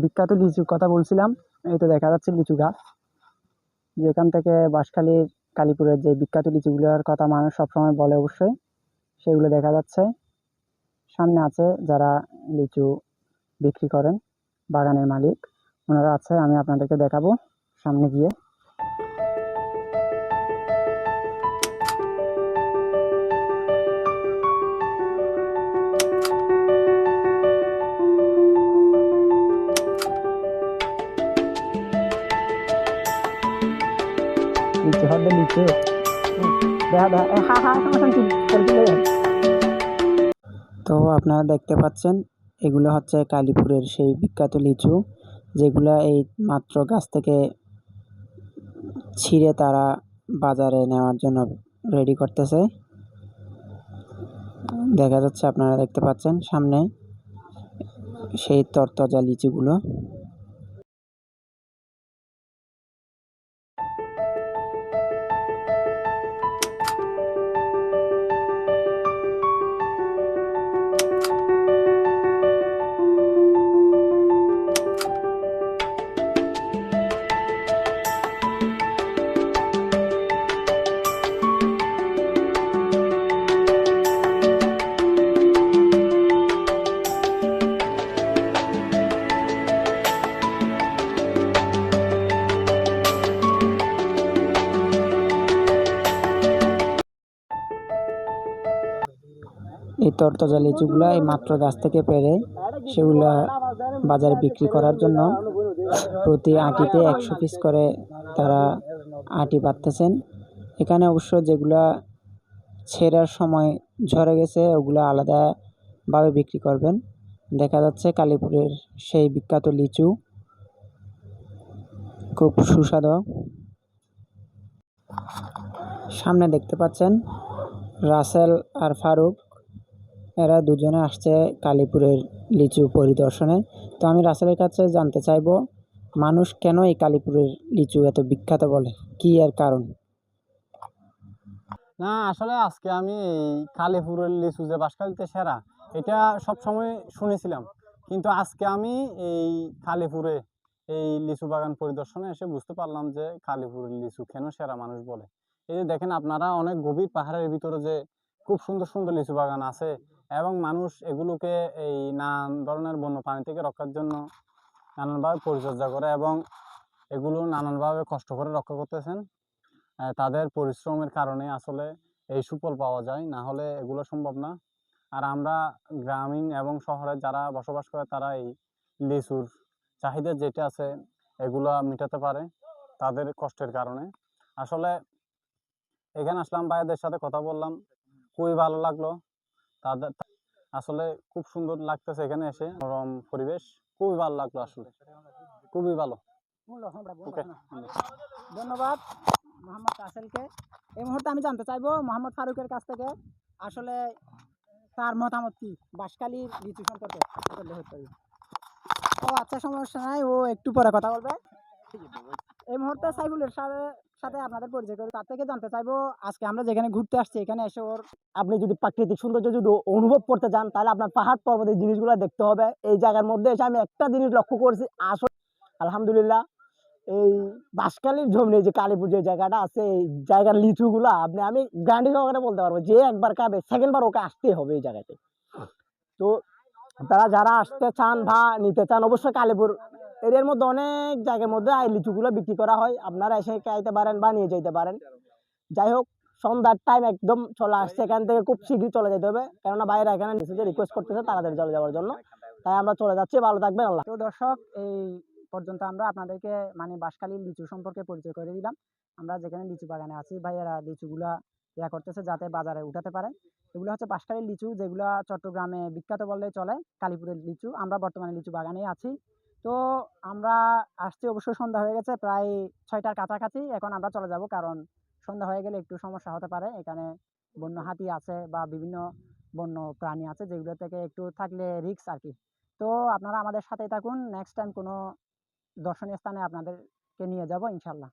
বিখ্যাত লিচুর কথা বলছিলাম। এই তো দেখা যাচ্ছে লিচু গাছ, যেখান থেকে বাঁশখালীর কালীপুরের যে বিখ্যাত লিচুগুলোর কথা মানুষ সবসময় বলে, অবশ্যই সেগুলো দেখা যাচ্ছে। সামনে আছে যারা লিচু বিক্রি করেন, বাগানের মালিক ওনারা আছে, আমি আপনাদেরকে দেখাবো সামনে গিয়ে। লিচু হবে লিচু, দেখা দেখা হা হা তো আপনারা দেখতে পাচ্ছেন এগুলো হচ্ছে কালীপুরের সেই বিখ্যাত লিচু, যেগুলা এই মাত্র গাছ থেকে ছিঁড়ে তারা বাজারে নেওয়ার জন্য রেডি করতেছে। দেখা যাচ্ছে, আপনারা দেখতে পাচ্ছেন সামনে সেই তরতাজা লিচুগুলো। এই তরতাজা লিচুগুলা এই মাত্র গাছ থেকে পেড়ে সেগুলা বাজারে বিক্রি করার জন্য প্রতি আঁটিতে 100 পিস করে তারা আঁটি পাততেছেন। এখানে অবশ্য যেগুলা ছেঁড়ার সময় ঝরে গেছে ওগুলো আলাদাভাবে বিক্রি করবেন। দেখা যাচ্ছে কালীপুরের সেই বিখ্যাত লিচু খুব সুস্বাদু। সামনে দেখতে পাচ্ছেন রাসেল আর ফারুক, এরা দুজনে আসছে কালীপুরের লিচু পরিদর্শনে। তো আমি রাসেলের কাছে জানতে চাইবো, মানুষ কেন এই কালীপুরের লিচু এত বিখ্যাত বলে, কি এর কারণ? না, আসলে আজকে আমি এই কালীপুরের লিচু যে বাঁশখালীতে সেরা, এটা সবসময় শুনেছিলাম, কিন্তু আজকে আমি এই কালীপুরে এই লিচু বাগান পরিদর্শনে এসে বুঝতে পারলাম যে কালীপুরের লিচু কেন সেরা মানুষ বলে। এই যে দেখেন আপনারা, অনেক গভীর পাহাড়ের ভিতরে যে খুব সুন্দর সুন্দর লিচু বাগান আছে, এবং মানুষ এগুলোকে এই নানান ধরনের বন্যপ্রাণী থেকে রক্ষার জন্য নানানভাবে পরিচর্যা করে এবং এগুলো নানানভাবে কষ্ট করে রক্ষা করতেছেন। তাদের পরিশ্রমের কারণে আসলে এই সুফল পাওয়া যায়, না হলে এগুলো সম্ভব না। আর আমরা গ্রামীণ এবং শহরে যারা বসবাস করে তারা এই লিচুর চাহিদা যেটা আছে এগুলো মেটাতে পারে তাদের কষ্টের কারণে। আসলে এখানে আসলাম, ভাইদের সাথে কথা বললাম, খুবই ভালো লাগলো। তাদের আসলে খুব সুন্দর লাগতেছে এখানে এসে, নরম পরিবেশ, খুবই ভালো লাগলো, আসলে খুবই ভালো। ওকে, ধন্যবাদ মোহাম্মদ রাসেলকে। এই মুহূর্তে আমি জানতে চাইবো মোহাম্মদ ফারুকের কাছ থেকে, আসলে তার মতামত কি বাঁশখালীর লিচু সম্পর্কে। ও আচ্ছা, সমস্যা নাই, ও একটু পরে কথা বলবে। এই মুহূর্তে সাইফুলের সাথে সাথে আপনাদের পরিচয় করি, তার থেকে জানতে চাইবো আজকে আমরা যেখানে ঘুরতে আসছি এখানে এসে ওর, আপনি যদি প্রাকৃতিক সৌন্দর্য যদি অনুভব করতে চান তাহলে আপনার পাহাড় পর্বতের জিনিসগুলো দেখতে হবে। এই জায়গার মধ্যে এসে আমি একটা জিনিস লক্ষ্য করছি, আসলে আলহামদুলিল্লাহ এই বাঁশখালীর জমি যে কালীপুর যে জায়গাটা আছে, এই জায়গার লিচু গুলা আমি গ্যারান্টি সহকারে বলতে পারবো, যে একবার খাবে সেকেন্ড বার ওকে আসতেই হবে এই জায়গাতে। তো তারা যারা আসতে চান বা নিতে চান, অবশ্যই কালীপুর এর মধ্যে অনেক জায়গার মধ্যে এই লিচুগুলো বিক্রি করা হয়, আপনারা এসে খাইতে পারেন বা নিয়ে যেতে পারেন। যাই হোক, সন্ধ্যার টাইম একদম চলে আসছে, এখান থেকে খুব শীঘ্রই চলে যেতে হবে, কেননা বাইরে এখানে রিকোয়েস্ট করতেছে তাড়াতাড়ি চলে যাওয়ার জন্য। তাই আমরা চলে যাচ্ছি, ভালো থাকবেন, আল্লাহ। তো দর্শক, এই পর্যন্ত আমরা আপনাদেরকে মানে বাঁশখালীর লিচু সম্পর্কে পরিচয় করে দিলাম। আমরা যেখানে লিচু বাগানে আছি, ভাইয়েরা লিচুগুলা ইয়া করতেছে যাতে বাজারে উঠাতে পারে। এগুলো হচ্ছে বাঁশখালীর লিচু, যেগুলো চট্টগ্রামে বিখ্যাত বললেই চলে, কালীপুরের লিচু। আমরা বর্তমানে লিচু বাগানেই আছি। তো আমরা আসছি, অবশ্যই সন্ধ্যা হয়ে গেছে, প্রায় 6টার কাছাকাছি। এখন আমরা চলে যাব, কারণ সন্ধ্যা হয়ে গেলে একটু সমস্যা হতে পারে। এখানে বন্য হাতি আছে বা বিভিন্ন বন্য প্রাণী আছে, যেগুলো থেকে একটু থাকলে রিস্ক আর কি। তো আপনারা আমাদের সাথেই থাকুন, নেক্সট টাইম কোনো দর্শনীয় স্থানে আপনাদেরকে নিয়ে যাব ইনশাল্লাহ।